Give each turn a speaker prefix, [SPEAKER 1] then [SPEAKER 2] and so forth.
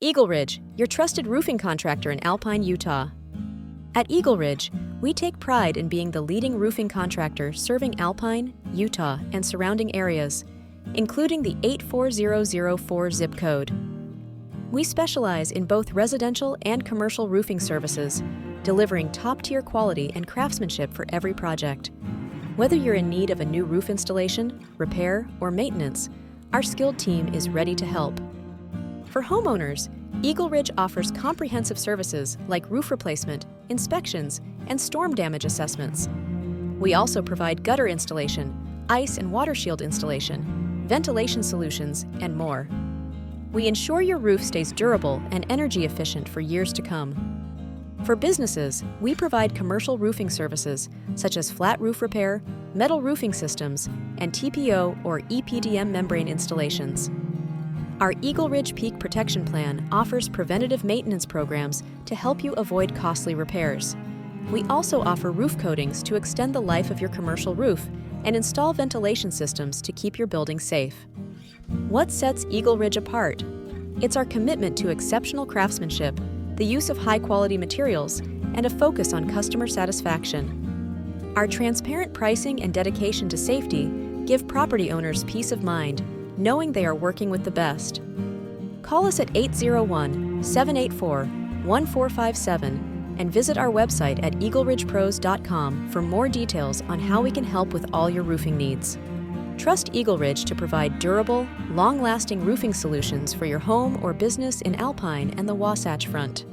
[SPEAKER 1] EagleRidge, your trusted roofing contractor in Alpine, Utah. At EagleRidge, we take pride in being the leading roofing contractor serving Alpine, Utah, and surrounding areas, including the 84004 zip code. We specialize in both residential and commercial roofing services, delivering top-tier quality and craftsmanship for every project. Whether you're in need of a new roof installation, repair, or maintenance, our skilled team is ready to help. For homeowners, EagleRidge offers comprehensive services like roof replacement, inspections, and storm damage assessments. We also provide gutter installation, ice and water shield installation, ventilation solutions, and more. We ensure your roof stays durable and energy efficient for years to come. For businesses, we provide commercial roofing services such as flat roof repair, metal roofing systems, and TPO or EPDM membrane installations. Our EagleRidge Peak Protection Plan offers preventative maintenance programs to help you avoid costly repairs. We also offer roof coatings to extend the life of your commercial roof and install ventilation systems to keep your building safe. What sets EagleRidge apart? It's our commitment to exceptional craftsmanship, the use of high-quality materials, and a focus on customer satisfaction. Our transparent pricing and dedication to safety give property owners peace of mind, knowing they are working with the best. Call us at 801-784-1457 and visit our website at EagleRidgePros.com for more details on how we can help with all your roofing needs. Trust EagleRidge to provide durable, long-lasting roofing solutions for your home or business in Alpine and the Wasatch Front.